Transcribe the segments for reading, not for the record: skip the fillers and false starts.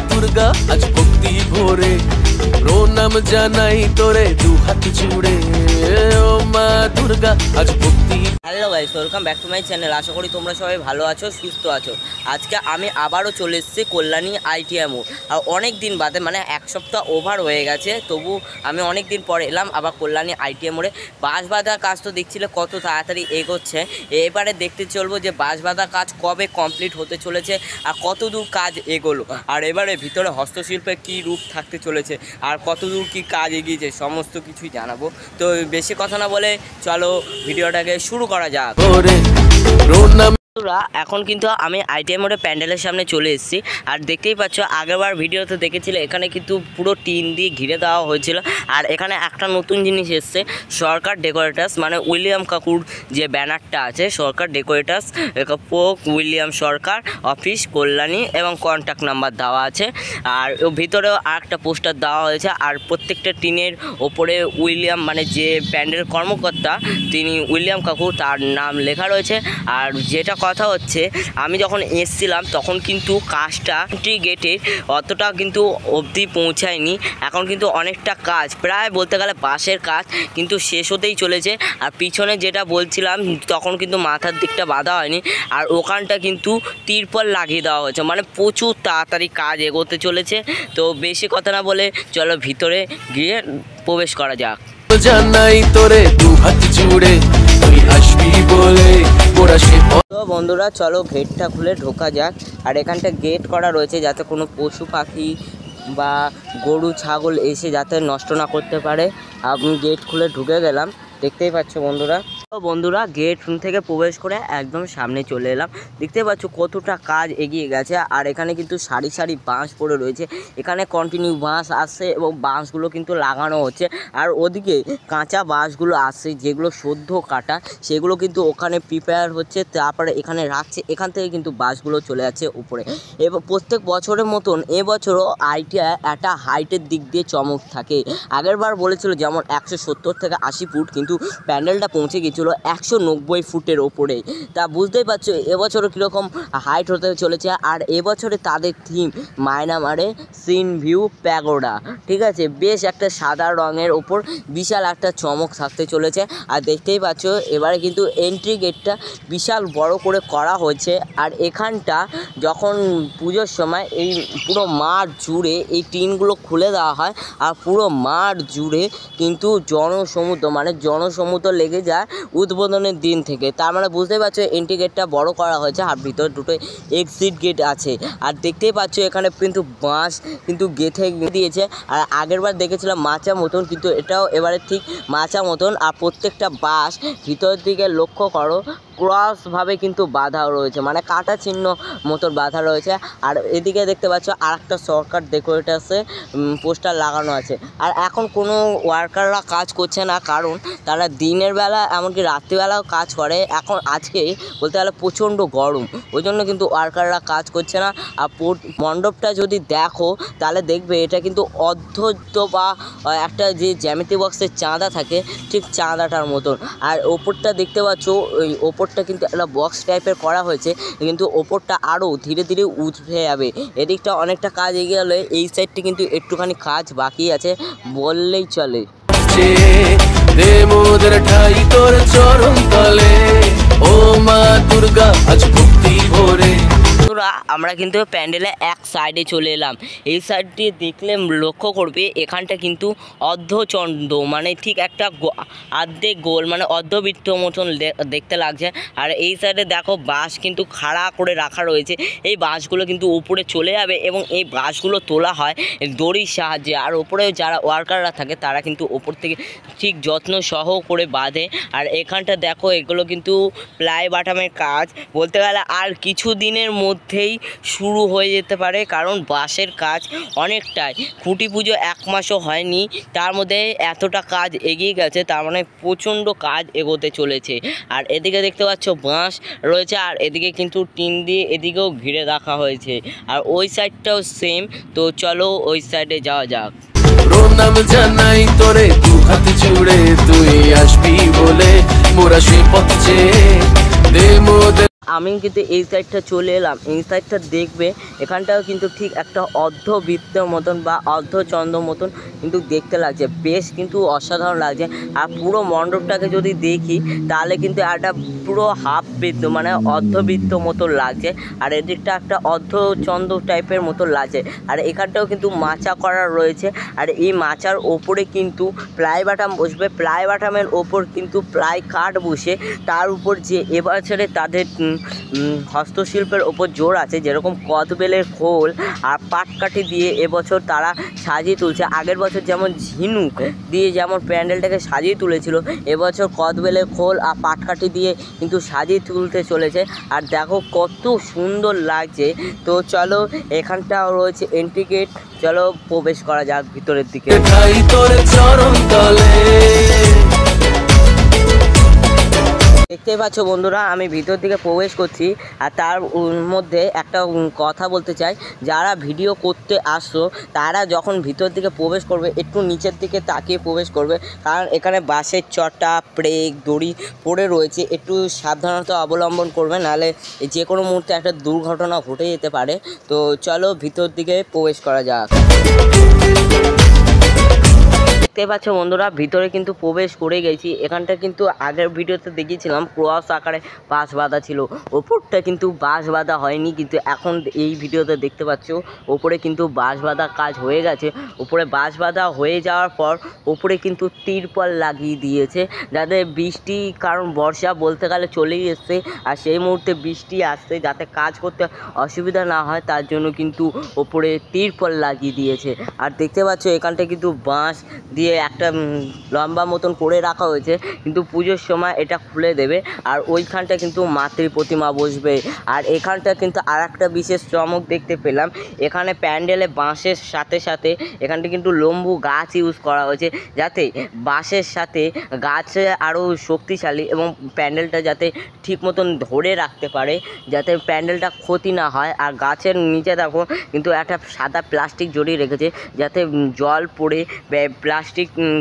দুর্গা আজ ভক্তি ভরে প্রণাম জানাই তোরে দু হাত জুড়ে ও মা দুর্গা আজ ভক্তি। Hello guys, welcome back to my channel. আশা করি তোমরা সবাই ভালো আছো, সুস্থ আছো। আজকে আমি আবারও চলে এসেছি কল্যাণী আইটিআই মোড়। আর অনেক দিন বাদে, মানে এক সপ্তাহ ওভার হয়ে গেছে, তবু আমি অনেক দিন পরে এলাম আবার কল্যাণী আইটিআই মোড়ে। বাঁশ বাঁধার কাজ তো দেখছিলে কত তাড়াতাড়ি এগোচ্ছে। এবারে দেখতে চলবো যে বাঁশ বাঁধার কাজ কবে কমপ্লিট হতে চলেছে আর কত দূর কাজ এগোলো, আর এবারে ভিতরে হস্তশিল্পের কী রূপ থাকতে চলেছে আর কত দূর কী কাজ এগিয়েছে সমস্ত কিছুই জানাবো। তো বেশি কথা না বলে চলো ভিডিওটাকে শুরু করা যাক। এখন কিন্তু আমি আইটিআই মোড়ে প্যান্ডেলের সামনে চলে এসেছি। আর দেখতেই পাচ্ছ, আগেরবার ভিডিওতে দেখেছিলে এখানে কিন্তু পুরো টিন দিয়ে ঘিরে দেওয়া হয়েছিল। আর এখানে একটা নতুন জিনিস এসছে, সরকার ডেকোরেটার্স, মানে উইলিয়াম কাকুর যে ব্যানারটা আছে, সরকার ডেকোরেটার্স পোক উইলিয়াম সরকার অফিস কল্যাণী, এবং কন্ট্যাক্ট নাম্বার দেওয়া আছে। আর ভিতরেও আরেকটা পোস্টার দেওয়া হয়েছে। আর প্রত্যেকটা টিনের ওপরে উইলিয়াম, মানে যে প্যান্ডেল কর্মকর্তা তিনি উইলিয়াম কাকু, তার নাম লেখা রয়েছে। আর যেটা কথা হচ্ছে, আমি যখন এসছিলাম তখন কিন্তু কাজটা এন্ট্রি গেটের অতটা কিন্তু অবধি পৌঁছায়নি। এখন কিন্তু অনেকটা কাজ, প্রায় বলতে গেলে বাঁশের কাজ কিন্তু শেষ হতেই চলেছে। আর পিছনে যেটা বলছিলাম, তখন কিন্তু মাথার দিকটা বাঁধা হয়নি, আর ওখানটা কিন্তু তিরপল লাগিয়ে দেওয়া হয়েছে। মানে প্রচুর তাড়াতাড়ি কাজ এগোতে চলেছে। তো বেশি কথা না বলে চলো ভিতরে গিয়ে প্রবেশ করা যাক। জানাই তোরে দু হাত জুড়ে তুই আসবি বলে। তো বন্ধুরা চলো গেটটা খুলে ঢোকা যাক। আর এখানটা গেট করা রয়েছে যাতে কোনো পশু পাখি বা গরু ছাগল এসে যাতে নষ্ট না করতে পারে। আমি গেট খুলে ঢুকে গেলাম, দেখতেই পাচ্ছ বন্ধুরা। তো বন্ধুরা গেট থেকে প্রবেশ করে একদম সামনে চলে এলাম। দেখতে পাচ্ছ কতটা কাজ এগিয়ে গেছে। আর এখানে কিন্তু সারি সারি বাঁশ পড়ে রয়েছে। এখানে কন্টিনিউ বাঁশ আসছে এবং বাঁশগুলো কিন্তু লাগানো হচ্ছে। আর ওদিকে কাঁচা বাঁশগুলো আসছে, যেগুলো সদ্য কাটা, সেগুলো কিন্তু ওখানে প্রিপেয়ার হচ্ছে, তারপরে এখানে রাখছে। এখান থেকে কিন্তু বাঁশগুলো চলে যাচ্ছে উপরে। এবার প্রত্যেক বছরের মতন এবছরও আইটিআই একটা হাইটের দিক দিয়ে চমক থাকে। আগেরবার বলেছিল যেমন 170 থেকে 80 ফুট, কিন্তু প্যান্ডেলটা পৌঁছে গিয়েছিল 190 ফুটের ওপরে। তা বুঝতেই পারছো এবছরও কীরকম হাইট হতে চলেছে। আর এবছরে তাদের থিম মায়ানমারে সিন ভিউ প্যাগোডা, ঠিক আছে। বেশ একটা সাদা রঙের ওপর বিশাল একটা চমক থাকতে চলেছে। আর দেখতেই পাচ্ছ এবারে কিন্তু এন্ট্রি গেটটা বিশাল বড় করে করা হয়েছে। আর এখানটা যখন পুজোর সময় এই পুরো মাঠ জুড়ে এই টিনগুলো খুলে দেওয়া হয়, আর পুরো মাঠ জুড়ে কিন্তু জনসমুদ্র, মানে জনসমুদ্র লেগে যায় উদ্বোধনের দিন থেকে। তার মানে বুঝতেই পারছো এন্ট্রি গেটটা বড় করা হয়েছে। আর ভিতরে দুটো এক্সিট গেট আছে। আর দেখতেই পাচ্ছ এখানে কিন্তু বাঁশ কিন্তু গেঁথে দিয়েছে। আর আগেরবার দেখেছিলাম মাচা মতন, কিন্তু এটাও এবারে ঠিক মাচা মতন। আর প্রত্যেকটা বাঁশ ভিতরের দিকে লক্ষ্য করো ক্রসভাবে কিন্তু বাঁধা রয়েছে, মানে কাটা চিহ্ন মতন বাঁধা রয়েছে। আর এদিকে দেখতে পাচ্ছ আর একটা সরকার ডেকোরেটার্সে পোস্টার লাগানো আছে। আর এখন কোনো ওয়ার্কাররা কাজ করছে না, কারণ তারা দিনের বেলা এমনকি রাত্রিবেলাও কাজ করে। এখন আজকে বলতে গেলে প্রচণ্ড গরম, ওই জন্য কিন্তু ওয়ার্কাররা কাজ করছে না। আর মণ্ডপটা যদি দেখো তাহলে দেখবে এটা কিন্তু অর্ধ বা একটা যে জ্যামিতি বক্সের চাঁদা থাকে, ঠিক চাঁদাটার মতন। আর ওপরটা দেখতে পাচ্ছ, ওই ওপরটা কিন্তু একটা বক্স টাইপের করা হয়েছে, কিন্তু ওপরটা আরও ধীরে ধীরে উঠে যাবে। এদিকটা অনেকটা কাজ এগিয়ে গেলে এই সাইডটি কিন্তু একটুখানি কাজ বাকি আছে বললেই চলে। ঠাই তোর চরণ তলে ও মা দুর্গা আজ ভক্তি ভরে। আমরা কিন্তু প্যান্ডেলে এক সাইডে চলে এলাম। এই সাইডটি দেখলে লক্ষ্য করবে এখানটা কিন্তু অর্ধচন্দ্র, মানে ঠিক একটা আর্ধেক গোল, মানে অর্ধবৃত্ত মতন দেখতে লাগছে। আর এই সাইডে দেখো বাঁশ কিন্তু খাড়া করে রাখা রয়েছে। এই বাঁশগুলো কিন্তু উপরে চলে যাবে এবং এই বাঁশগুলো তোলা হয় দড়ির সাহায্যে। আর ওপরে যারা ওয়ার্কাররা থাকে তারা কিন্তু ওপর থেকে ঠিক যত্ন সহ করে বাঁধে। আর এখানটা দেখো এগুলো কিন্তু প্লাই বাটামের কাজ, বলতে গেলে আর কিছু দিনের মধ্যেই শুরু হয়ে যেতে পারে, কারণ বাঁশের কাজ অনেকটাই। খুঁটি পুজো 1 মাসও হয়নি, তার মধ্যে এতটা কাজ এগিয়ে গেছে, তার মানে প্রচণ্ড কাজ এগোতে চলেছে। আর এদিকে দেখতে পাচ্ছ বাঁশ রয়েছে, আর এদিকে কিন্তু টিন দিয়ে এদিকেও ঘিরে রাখা হয়েছে। আর ওই সাইডটাও সেম। তো চলো ওই সাইডে যাওয়া যাক। প্রণাম জানাই তোরে দু হাত জুড়ে তুই আসবি বলে মোরা সে পথ চেয়ে দে মোদের। আমি কিন্তু এই সাইডটা চলে এলাম, এই সাইডটা দেখবে এখানটাও কিন্তু ঠিক একটা অর্ধবৃত্তের মতন বা অর্ধচন্দ্র মতন কিন্তু দেখতে লাগছে, বেশ কিন্তু অসাধারণ লাগছে। আর পুরো মণ্ডপটাকে যদি দেখি তাহলে কিন্তু একটা পুরো হাফ বৃত্ত মানে অর্ধবৃত্ত মতো লাগছে, আর এদিকটা একটা অর্ধচন্দ্র টাইপের মতো লাগছে। আর এখানটাও কিন্তু মাচা করা রয়েছে, আর এই মাচার ওপরে কিন্তু প্লাই বাটাম বসবে, প্লাই বাটামের ওপর কিন্তু প্লাই কাঠ বসে, তার উপর যে এবছরে তাদের হস্তশিল্পের ওপর জোর আছে, যেরকম কদবেলের খোল আর পাটকাঠি দিয়ে এবছর তারা সাজিয়ে তুলছে। আগের বছর যেমন ঝিনুক দিয়ে যেমন প্যান্ডেলটাকে সাজিয়ে তুলেছিল, এবছর কদবেলের খোল আর পাটকাঠি দিয়ে কিন্তু সাজিয়ে তুলতে চলেছে। আর দেখো কত সুন্দর লাগছে। তো চলো, এখানটাও রয়েছে এন্ট্রি গেট, চলো প্রবেশ করা যাক ভিতরের দিকে। দেখতেই পাচ্ছ বন্ধুরা, আমি ভিতর দিকে প্রবেশ করছি। আর তার মধ্যে একটা কথা বলতে চাই, যারা ভিডিও করতে আসছো তারা যখন ভিতর দিকে প্রবেশ করবে একটু নিচের দিকে তাকিয়ে প্রবেশ করবে, কারণ এখানে বাসের চটা, ব্রেক, দড়ি পড়ে রয়েছে, একটু সাবধানতা অবলম্বন করবে, নাহলে যে কোনো মুহূর্তে একটা দুর্ঘটনা ঘটে যেতে পারে। তো চলো ভিতর দিকে প্রবেশ করা যাক। দেখতে পাচ্ছ বন্ধুরা, ভিতরে কিন্তু প্রবেশ করে গেছি। এখানটা কিন্তু আগের ভিডিওতে দেখিয়েছিলাম ক্রস আকারে বাঁশ বাঁধা ছিল, ওপরটা কিন্তু বাঁশ বাঁধা হয়নি, কিন্তু এখন এই ভিডিওতে দেখতে পাচ্ছ ওপরে কিন্তু বাঁশ বাঁধা কাজ হয়ে গেছে। উপরে বাঁশ বাঁধা হয়ে যাওয়ার পর ওপরে কিন্তু তিরপল লাগিয়ে দিয়েছে, যাতে বৃষ্টি, কারণ বর্ষা বলতে গেলে চলেই এসছে, আর সেই মুহূর্তে বৃষ্টি আসছে, যাতে কাজ করতে অসুবিধা না হয় তার জন্য কিন্তু ওপরে তিরপল লাগিয়ে দিয়েছে। আর দেখতে পাচ্ছ এখানটা কিন্তু বাঁশ দিয়ে একটা লম্বা মতন করে রাখা হয়েছে, কিন্তু পুজোর সময় এটা খুলে দেবে। আর ওইখানটা কিন্তু মাতৃ প্রতিমা বসবে। আর এখানটা কিন্তু আর একটা বিশেষ চমক দেখতে পেলাম, এখানে প্যান্ডেলে বাঁশের সাথে সাথে এখানটা কিন্তু লম্বু গাছ ইউজ করা হয়েছে, যাতে বাঁশের সাথে গাছে আরও শক্তিশালী এবং প্যান্ডেলটা যাতে ঠিক মতন ধরে রাখতে পারে, যাতে প্যান্ডেলটা ক্ষতি না হয়। আর গাছের নিচে দেখো কিন্তু একটা সাদা প্লাস্টিক জড়িয়ে রেখেছে, যাতে জল পড়ে প্লাস্টিক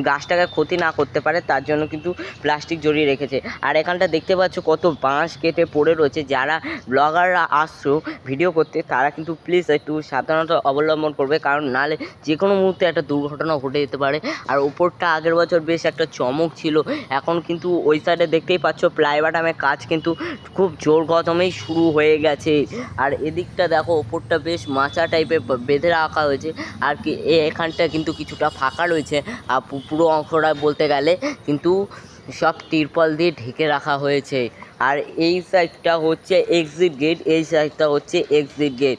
গাছটাকে ক্ষতি না করতে পারে, তার জন্য কিন্তু প্লাস্টিক জড়িয়ে রেখেছে। আর এখানটা দেখতে পাচ্ছ কত বাঁশ কেটে পড়ে রয়েছে। যারা ব্লগাররা আসছো ভিডিও করতে তারা কিন্তু প্লিজ একটু সাবধানতা অবলম্বন করবে, কারণ নাহলে যে কোনো মুহূর্তে একটা দুর্ঘটনা ঘটে যেতে পারে। আর উপরটা আগের বছর বেশ একটা চমক ছিল, এখন কিন্তু ওই সাইডে দেখতেই পাচ্ছ প্লাই বাটামের কাজ কিন্তু খুব জোর কদমেই শুরু হয়ে গেছে। আর এদিকটা দেখো ওপরটা বেশ মাচা টাইপের বেঁধে রাখা হয়েছে, আর কি এখানটা কিন্তু কিছুটা ফাঁকা রয়েছে। আর পুরো অংশটা বলতে গেলে কিন্তু সব তিরপল দিয়ে ঢেকে রাখা হয়েছে। আর এই সাইডটা হচ্ছে এক্সিট গেট, এই সাইডটা হচ্ছে এক্সিট গেট।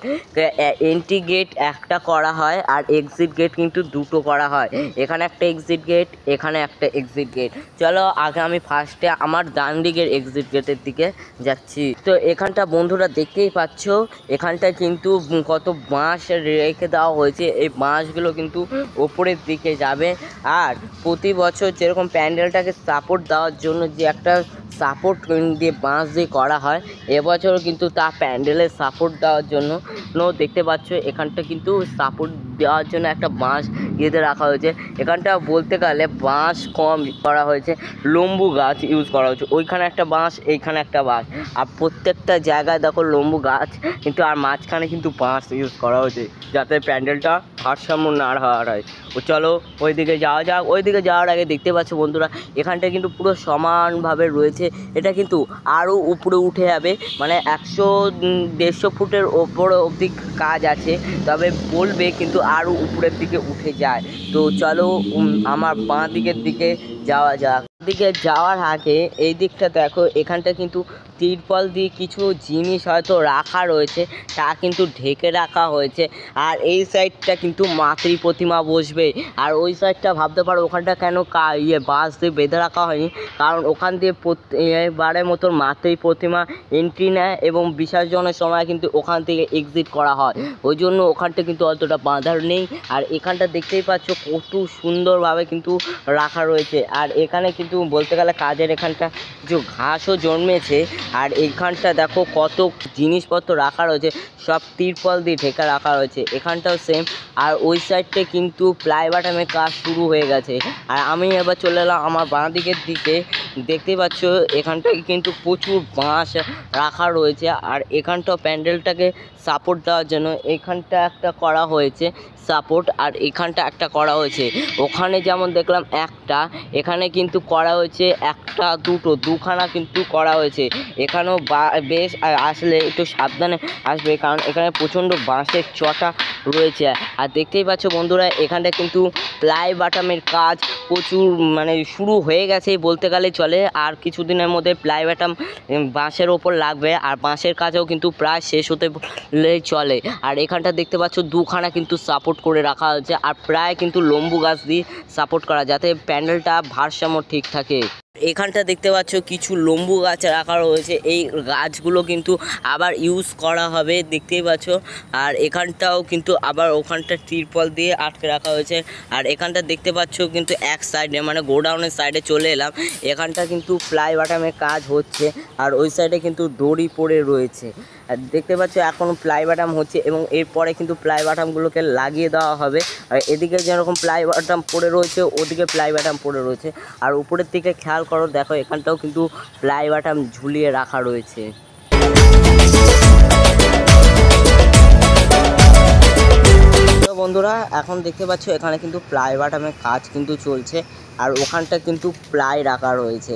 এন্ট্রি গেট একটা করা হয় আর এক্সিট গেট কিন্তু দুটো করা হয়, এখানে একটা এক্সিট গেট, এখানে একটা এক্সিট গেট। চলো আগে আমি ফার্স্টে আমার ডান দিকের এক্সিট গেটের দিকে যাচ্ছি। তো এখানটা বন্ধুরা দেখতেই পাচ্ছ, এখানটা কিন্তু কত বাঁশ রেখে দেওয়া হয়েছে, এই বাঁশগুলো কিন্তু ওপরের দিকে যাবে। আর প্রতি বছর যেরকম প্যান্ডেলটাকে সাপোর্ট দেওয়ার জন্য যে একটা সাপোর্ট দিয়ে বাঁশ দিয়ে করা হয়, এবছর কিন্তু তা প্যান্ডেলের সাপোর্ট দেওয়ার জন্য দেখতে পাচ্ছ এখানটা কিন্তু সাপোর্ট দেওয়ার জন্য একটা বাঁশ গেঁথে রাখা হয়েছে। এখানটা বলতে গেলে বাঁশ কম করা হয়েছে, লম্বু গাছ ইউজ করা হয়েছে, ওইখানে একটা বাঁশ, এইখানে একটা বাঁশ, আর প্রত্যেকটা জায়গায় দেখো লম্বু গাছ কিন্তু, আর মাঝখানে কিন্তু বাঁশ ইউজ করা হয়েছে, যাতে প্যান্ডেলটা ভারসাম্য না হারায়। ও চলো ওইদিকে যাওয়া যাক। ওইদিকে যাওয়ার আগে দেখতে পাচ্ছ বন্ধুরা এখানটা কিন্তু পুরো সমানভাবে রয়েছে, এটা কিন্তু আরও উপরে উঠে যাবে, মানে 100-150 ফুটের ওপরে অবধি কাজ আছে, তবে বলবে কিন্তু আরও উপরের দিকে উঠে যায়। তো চলো আমার বাঁ দিকের দিকে যাওয়া যাক। দিকে যাওয়ার আগে এই দিকটা দেখো, এখানটা কিন্তু তিরপল দিয়ে কিছু জিনিস হয়তো রাখা রয়েছে, তা কিন্তু ঢেকে রাখা হয়েছে। আর এই সাইডটা কিন্তু মাতৃ প্রতিমা বসবে, আর ওই সাইডটা ভাবতে পারো ওখানটা কেন বাঁশ দিয়ে বেঁধে রাখা হয়নি, কারণ ওখান দিয়ে এবারের মতন মাতৃ প্রতিমা এন্ট্রি নেয় এবং বিসর্জনের সময় কিন্তু ওখান থেকে এক্সিট করা হয়, ওই জন্য ওখানটা কিন্তু অতটা বাঁধার নেই। আর এখানটা দেখতেই পাচ্ছ কত সুন্দরভাবে কিন্তু রাখা রয়েছে। আর এখানে কিন্তু বলতে গেলে কাজের এখানটা কিছু ঘাসও জন্মেছে, আর এইখানটা দেখো কত জিনিসপত্র রাখা রয়েছে, সব তিরপল দিয়ে ঢেকে রাখা রয়েছে। এখানটাও সেম। আর ওই সাইডটা কিন্তু প্লাই বাটামের কাজ শুরু হয়ে গেছে। আর আমি এবার চলে এলাম আমার বাঁ দিকের দিকে। দেখতেই পাচ্ছ এখানটায় কিন্তু প্রচুর বাঁশ রাখা রয়েছে। আর এখানটাও প্যান্ডেলটাকে সাপোর্ট দেওয়ার জন্য এখানটা একটা করা হয়েছে সাপোর্ট, আর এখানটা একটা করা হয়েছে। ওখানে যেমন দেখলাম একটা, এখানে কিন্তু করা হয়েছে একটা দুখানা কিন্তু করা হয়েছে। এখানেও বেশ আসলে একটু সাবধানে আসবে, কারণ এখানে প্রচণ্ড বাঁশের চটা রয়েছে। আর দেখতেই পাচ্ছ বন্ধুরা এখানটা কিন্তু প্লাই বাটামের কাজ প্রচুর মানে শুরু হয়ে গেছে বলতে গেলে চলে। আর কিছুদিনের মধ্যে প্লাই বাটাম বাঁশের ওপর লাগবে, আর বাঁশের কাজও কিন্তু প্রায় শেষ হতে চলে। আর এখানটা দেখতে পাচ্ছ দুখানা কিন্তু সাপোর্ট করে রাখা হয়েছে, আর প্রায় কিন্তু লম্বু গাছ দিয়ে সাপোর্ট করা, যাতে প্যান্ডেলটা ভারসাম্য ঠিক থাকে। এখানটা দেখতে পাচ্ছ কিছু লম্বু গাছ রাখা রয়েছে, এই গাছগুলো কিন্তু আবার ইউজ করা হবে দেখতেই পাচ্ছ। আর এখানটাও কিন্তু আবার ওখানটা তিরপল দিয়ে আটকে রাখা হয়েছে। আর এখানটা দেখতে পাচ্ছ কিন্তু এক সাইডে মানে গোডাউনের সাইডে চলে এলাম, এখানটা কিন্তু প্লাই বাটামের কাজ হচ্ছে। আর ওই সাইডে কিন্তু দড়ি পড়ে রয়েছে। আর দেখতে পাচ্ছ এখনও প্লাই বাটাম হচ্ছে, এবং এরপরে কিন্তু প্লাই বাটামগুলোকে লাগিয়ে দেওয়া হবে। আর এদিকে যেরকম প্লাই বাটাম পড়ে রয়েছে ওদিকে প্লাই বাটাম পড়ে রয়েছে। আর উপরের দিকে খেয়াল করো, দেখো এখানটাও কিন্তু প্লাই বাটাম ঝুলিয়ে রাখা রয়েছে। বন্ধুরা এখন দেখতে পাচ্ছ এখানে কিন্তু প্লাই বাটামের কাজ কিন্তু চলছে। আর ওখানটা কিন্তু প্লাই রাখা রয়েছে।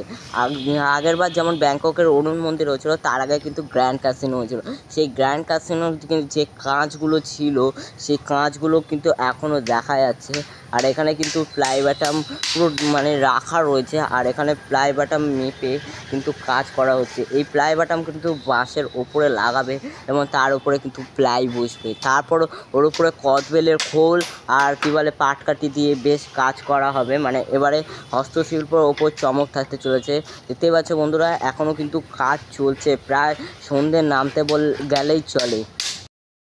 আগের বার যেমন ব্যাংককের অরুণ মন্দির হয়েছিল, তার আগে কিন্তু গ্র্যান্ড ক্যাসিনো হয়েছিল। সেই গ্র্যান্ড ক্যাসিনোর যে কাঁচগুলো ছিল সেই কাঁচগুলো কিন্তু এখনও দেখা যাচ্ছে। আর এখানে কিন্তু প্লাই বাটাম পুরো মানে রাখা রয়েছে। আর এখানে প্লাই বাটাম মেপে কিন্তু কাজ করা হচ্ছে। এই প্লাই বাটাম কিন্তু বাঁশের ওপরে লাগাবে এবং তার উপরে কিন্তু প্লাই বসবে। তারপর ওর উপরে কদবেলের খোল আর কী বলে পাটকাঠি দিয়ে বেশ কাজ করা হবে। মানে এবারে হস্তশিল্পর ওপর চমক থাকতে চলেছে। দেখতেই পাচ্ছ বন্ধুরা এখনও কিন্তু কাজ চলছে, প্রায় সন্ধ্যে নামতে গেলেই চলে।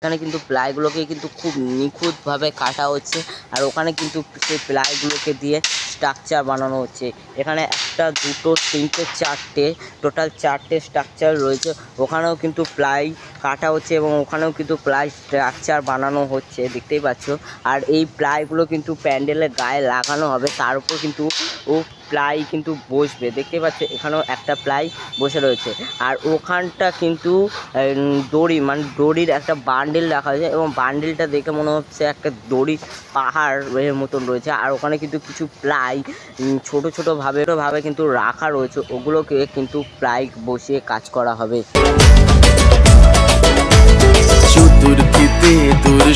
এখানে কিন্তু প্লাইগুলোকে কিন্তু খুব নিখুঁতভাবে কাটা হচ্ছে। আর ওখানে কিন্তু সেই প্লাইগুলোকে দিয়ে স্ট্রাকচার বানানো হচ্ছে। এখানে একটা দুটো তিনটে চারটে টোটাল চারটে স্ট্রাকচার রয়েছে। ওখানেও কিন্তু প্লাই কাটা হচ্ছে এবং ওখানেও কিন্তু প্লাই স্ট্রাকচার বানানো হচ্ছে দেখতেই পাচ্ছ। আর এই প্লাইগুলো কিন্তু প্যান্ডেলের গায়ে লাগানো হবে, তার উপর কিন্তু প্লাই কিন্তু বসবে দেখতেই পাচ্ছ। এখানেও একটা প্লাই বসে রয়েছে। আর ওখানটা কিন্তু দড়ি মানে দড়ির একটা বান্ডিল রাখা হয়েছে, এবং বান্ডিলটা দেখে মনে হচ্ছে একটা দড়ি পাহাড়ের মতন রয়েছে। আর ওখানে কিন্তু কিছু প্লাই ছোট ছোটোভাবে কিন্তু রাখা রয়েছে, ওগুলোকে কিন্তু প্লাই বসিয়ে কাজ করা হবে।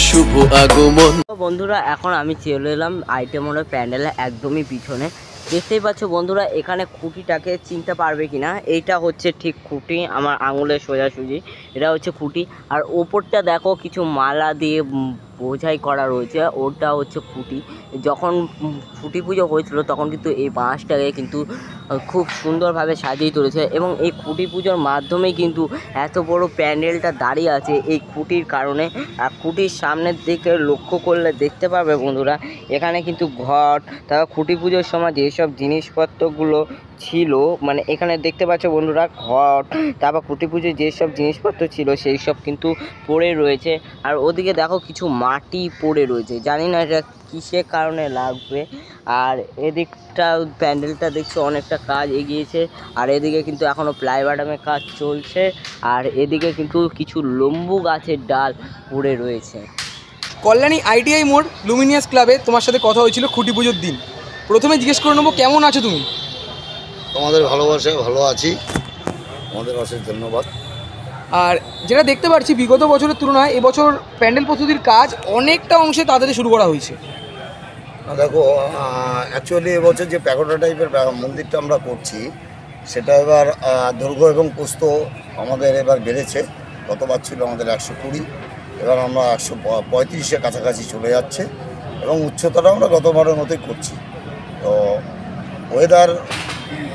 শুভ আগমন। বন্ধুরা এখন আমি চলে এলাম আইটেম হলো প্যান্ডেলের একদমই পিছনে। দেখতেই পাচ্ছ বন্ধুরা এখানে খুঁটিটাকে চিনতে পারবে কিনা, এইটা হচ্ছে ঠিক খুঁটি, আমার আঙুলের সোজাসুজি এটা হচ্ছে খুঁটি। আর ওপরটা দেখো কিছু মালা দিয়ে বোঝাই করা রয়েছে, ওটা হচ্ছে খুঁটি। যখন খুঁটি পুজো হয়েছিল তখন কিন্তু এই বাঁশটাকে কিন্তু খুব সুন্দরভাবে সাজিয়ে তুলেছে, এবং এই খুঁটি পুজোর মাধ্যমেই কিন্তু এত বড় প্যান্ডেলটা দাঁড়িয়ে আছে এই খুঁটির কারণে। আর খুঁটির সামনের দিকে লক্ষ্য করলে দেখতে পাবে বন্ধুরা এখানে কিন্তু ঘট, তারপর খুঁটি পুজোর সময় যেসব জিনিসপত্রগুলো ছিল মানে এখানে দেখতে পাচ্ছ বন্ধুরা ঘট, তারপর খুঁটি পুজোয় যেসব জিনিসপত্র ছিল সেই সব কিন্তু পড়ে রয়েছে। আর ওদিকে দেখো কিছু মাটি পড়ে রয়েছে, জানি না এটা কিসের কারণে লাগবে। আর এদিকটা প্যান্ডেলটা দেখছো অনেকটা কাজ এগিয়েছে। আর এদিকে কিন্তু এখনও প্লাই বাটামের কাজ চলছে। আর এদিকে কিন্তু কিছু লম্বু গাছের ডাল পড়ে রয়েছে। কল্যাণী ITI মোড় লুমিনিয়াস ক্লাবে তোমার সাথে কথা হয়েছিল খুঁটি পুজোর দিন। প্রথমে জিজ্ঞেস করে নেবো কেমন আছো তুমি? তোমাদের ভালোবাসায় ভালো আছি, আমাদের অশেষ ধন্যবাদ। আর যেটা দেখতে পাচ্ছি বিগত বছরের তুলনায় এবছর প্যান্ডেল প্রস্তুতির কাজ অনেকটা অংশে তাড়াতাড়ি শুরু করা হয়েছে। দেখো অ্যাকচুয়ালি এবছর যে প্যাগোডা টাইপের মন্দিরটা আমরা করছি সেটা এবার দৈর্ঘ্য এবং প্রস্থ আমাদের এবার বেড়েছে। গতবার ছিল আমাদের 120, এবার আমরা 135-এর কাছাকাছি চলে যাচ্ছে, এবং উচ্চতাটা আমরা গতবারের মতোই করছি। তো ওয়েদার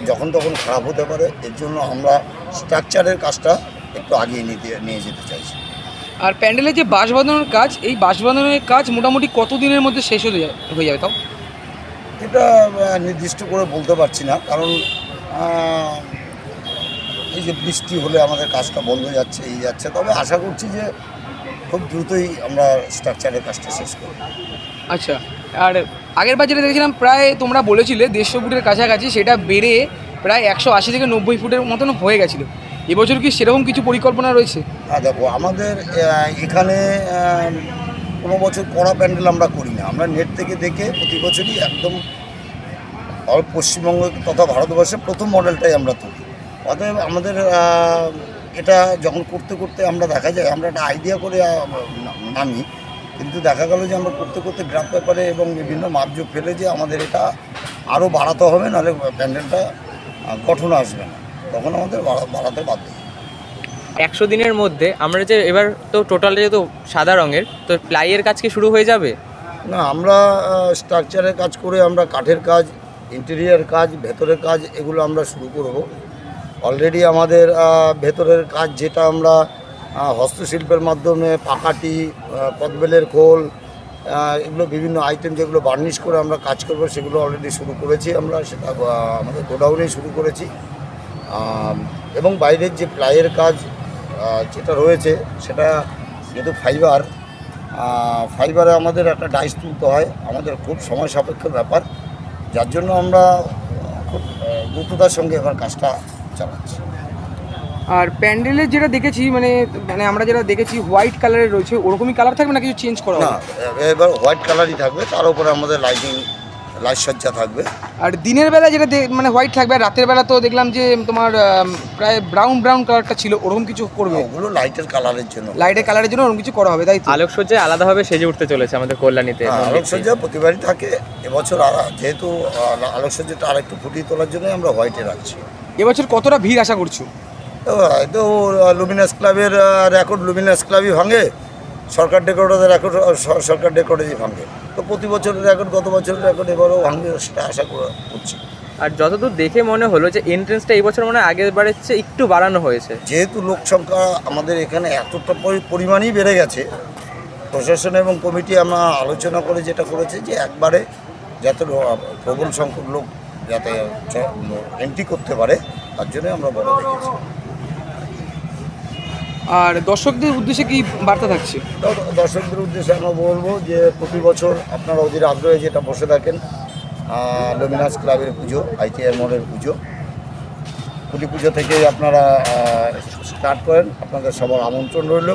যখন তখন খারাপ হতে পারে, এর জন্য আমরা স্ট্রাকচারের কাজটা একটু আগিয়ে নিয়ে যেতে চাইছি। আর প্যান্ডেলের যে বাঁশ বাঁধানোর কাজ, এই বাঁশ বাঁধানোর কাজ মোটামুটি কতদিনের মধ্যে শেষ হয়ে যাবে তাও? এটা নির্দিষ্ট করে বলতে পারছি না, কারণ এই যে বৃষ্টি হলে আমাদের কাজটা বন্ধ যাচ্ছে যাচ্ছে, তবে আশা করছি যে খুব দ্রুতই আমরা স্ট্রাকচারের কাজটা শেষ করব। আচ্ছা, আর আগের বার যেটা দেখেছিলাম প্রায় তোমরা বলেছিলে 150 ফুটের কাছাকাছি, সেটা বেড়ে প্রায় 180 থেকে 90 ফুটের মতন হয়ে গেছিলো। এবছর কি সেরকম কিছু পরিকল্পনা রয়েছে? হ্যাঁ দেখো, আমাদের এখানে কোনো বছর কড়া প্যান্ডেল আমরা করি না, আমরা নেট থেকে দেখে প্রতি বছরই একদম পশ্চিমবঙ্গ তথা ভারতবর্ষে প্রথম মডেলটাই আমরা তুলি। অতএব আমাদের এটা যখন করতে করতে আমরা দেখা যায় আমরা একটা আইডিয়া করে নামি, কিন্তু দেখা গেল যে আমরা করতে করতে গ্রাফ পেপারে এবং বিভিন্ন মাপজোক ফেলে যে আমাদের এটা আরও বাড়াতে হবে, নাহলে প্যান্ডেলটা গঠন আসবে না, তখন আমাদের বাড়াতে বাধ্য। 100 দিনের মধ্যে আমরা যে এবার তো টোটালটা যেহেতু সাদা রঙের, তো প্লাইয়ের কাজ কি শুরু হয়ে যাবে? না, আমরা স্ট্রাকচারের কাজ করে আমরা কাঠের কাজ, ইন্টেরিয়ার কাজ, ভেতরের কাজ এগুলো আমরা শুরু করব। অলরেডি আমাদের ভেতরের কাজ যেটা আমরা হস্তশিল্পের মাধ্যমে পাকাটি, কদবেলের খোল, এগুলো বিভিন্ন আইটেম যেগুলো বার্নিশ করে আমরা কাজ করব, সেগুলো অলরেডি শুরু করেছি আমরা, সেটা আমাদের গোডাউনেই শুরু করেছি। এবং বাইরের যে প্লাইয়ের কাজ যেটা রয়েছে সেটা যেহেতু ফাইবারে আমাদের একটা ডাইস তুলতে হয়, আমাদের খুব সময় সাপেক্ষ ব্যাপার, যার জন্য আমরা খুব দ্রুততার সঙ্গে এবার কাজটা চালাচ্ছি। আর প্যান্ডেলের যেটা দেখেছি মানে আমরা যেটা দেখেছি হোয়াইট কালারের রয়েছে, ওরকমই কালার থাকবে না কিছু চেঞ্জ করা? না, এবার হোয়াইট কালারই থাকবে, তার উপরে আমাদের লাইট সজ্জা থাকবে। আর দিনের বেলা যেটা মানে হোয়াইট থাকবে, আর রাতের বেলা তো দেখলাম যে তোমার প্রায় ব্রাউন কালারটা ছিল, ওরকম কিছু করবে? ওগুলো লাইটের কালারের জন্য ওরকম কিছু করা হবে, তাই তো? আলোকসজ্জায় আলাদাভাবে সেজে উঠতে চলেছে আমাদের কল্যাণীতে। আলোকসজ্জা প্রতিবারই থাকে, এবছর যেহেতু আলোকসজ্জাটা আরেকটু ফুটিয়ে তোলার জন্য আমরা হোয়াইটে রাখছি। এবছর কতটা ভিড় আশা করছো? তো লুমিনাস ক্লাবের রেকর্ড লুমিনাস ক্লাবই ভাঙে, সরকার ডেকোরেটরদের রেকর্ড সরকার ডেকোরেটরই ভাঙে, তো প্রতি বছরের রেকর্ড, গত বছরের রেকর্ড এবারও ভাঙবে সেটা আশা করছি। আর যতদূর দেখে মনে হলো যে এন্ট্রেন্সটা এই বছর মনে হয় আগের বারের চেয়ে একটু বাড়ানো হয়েছে, যেহেতু লোক সংখ্যা আমাদের এখানে এতটা পরিমাণেই বেড়ে গেছে, প্রশাসন এবং কমিটি আমরা আলোচনা করে যেটা করেছে যে একবারে যাতে প্রবল সংখ্যক লোক যাতে এন্ট্রি করতে পারে, তার জন্য আমরা বড় দেখেছি। আর দর্শকদের উদ্দেশ্যে কি বার্তা থাকছে? দর্শকদের উদ্দেশ্যে আমরা বলবো যে প্রতি বছর আপনারা অধীর আগ্রহে যেটা বসে থাকেন লুমিনাস ক্লাবের পুজো, ITI মোড়ের পুজো, কুলি পুজো থেকে আপনারা স্টার্ট করেন, আপনাদের সবার আমন্ত্রণ রইল,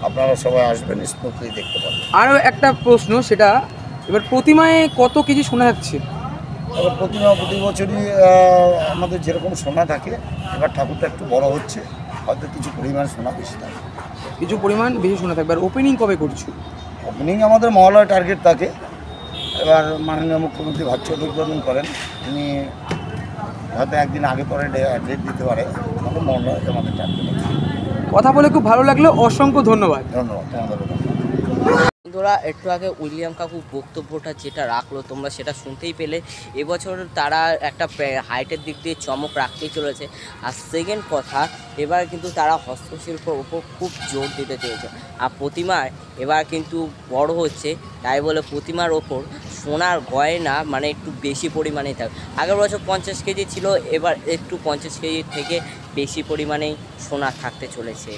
আপনারা সবাই আসবেন, স্মুথলি দেখতে পাবেন। আরও একটা প্রশ্ন, সেটা এবার প্রতিমায় কত কেজি সোনা থাকছে? এবার প্রতিমা প্রতি বছরই আমাদের যেরকম সোনা থাকে, এবার ঠাকুরটা একটু বড় হচ্ছে, হয়তো কিছু পরিমাণ সোনা বেশি থাকবে, কিছু পরিমাণ বেশি সোনা থাকবে। আর ওপেনিং কবে করছো? ওপেনিং আমাদের মহালয় টার্গেট থাকে, এবার মাননীয় মুখ্যমন্ত্রী ভার্চুয়াল উদ্বোধন করেন, তিনি হয়তো একদিন আগে পরে ডেট দিতে পারে, আমাদের মহালয় আমাদের টার্গেট আছে। কথা বলে খুব ভালো লাগলো, অসংখ্য ধন্যবাদ। ধন্যবাদ তোমাদের। বন্ধুরা, একটু আগে উইলিয়াম কাকু বক্তব্যটা যেটা রাখলো তোমরা সেটা শুনতেই পেলে। এবছর তারা একটা হাইটের দিক দিয়ে চমক রাখতেই চলেছে। আর সেকেন্ড কথা, এবার কিন্তু তারা হস্তশিল্পের ওপর খুব জোর দিতে চেয়েছে। আর প্রতিমার এবার কিন্তু বড় হচ্ছে, তাই বলে প্রতিমার ওপর সোনার গয়না মানে একটু বেশি পরিমাণেই থাকবে। আগের বছর 50 কেজি ছিল, এবার একটু 50 কেজির থেকে বেশি পরিমাণেই সোনা থাকতে চলেছে।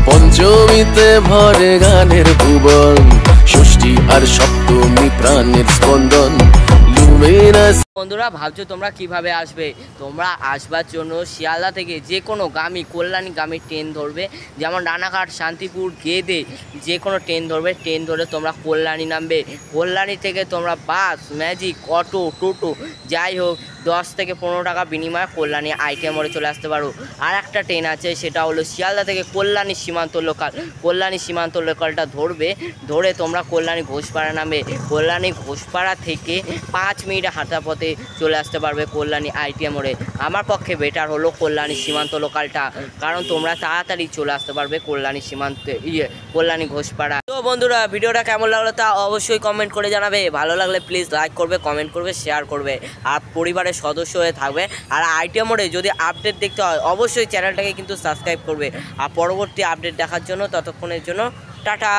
পঞ্চমীতে ভরে গানের ভুবন, ষষ্ঠী আর সপ্তমী প্রাণের স্পন্দন লুমিনাস। বন্ধুরা, ভাবছো তোমরা কিভাবে আসবে? তোমরা আসবার জন্য শিয়ালদা থেকে যে কোনো কল্যাণীগামী ট্রেন ধরবে, যেমন রানাঘাট, শান্তিপুর, গেদে, যে কোনো ট্রেন ধরবে। ট্রেন ধরে তোমরা কল্যাণী নামবে। কল্যাণী থেকে তোমরা বাস, ম্যাজিক, অটো, টোটো যাই হোক 10 থেকে 15 টাকা বিনিময়ে কল্যাণী ITI মোড়ে চলে আসতে পারো। আর একটা ট্রেন আছে, সেটা হলো শিয়ালদা থেকে কল্যাণী সীমান্ত লোকাল। কল্যাণী সীমান্ত লোকালটা ধরে তোমরা কল্যাণী ঘোষপাড়া নামবে। কল্যাণী ঘোষপাড়া থেকে 5 মিনিট হাঁটা পথে চলে আসতে পারবে কল্যাণী ITI মোড়ে। আমার পক্ষে বেটার হলো কল্যাণী সীমান্ত লোকালটা, কারণ তোমরা তাড়াতাড়ি চলে আসতে পারবে কল্যাণী সীমান্তে কল্যাণী ঘোষপাড়া। তো বন্ধুরা, ভিডিওটা কেমন লাগলো তা অবশ্যই কমেন্ট করে জানাবে। ভালো লাগলে প্লিজ লাইক করবে, কমেন্ট করবে, শেয়ার করবে, আর পরিবারের সদস্য হয়ে থাকবে। আর ITI মোড়ে যদি আপডেট দেখতে হয় অবশ্যই চ্যানেলটাকে কিন্তু সাবস্ক্রাইব করবে। আর পরবর্তী আপডেট দেখার জন্য ততক্ষণের জন্য টাটা।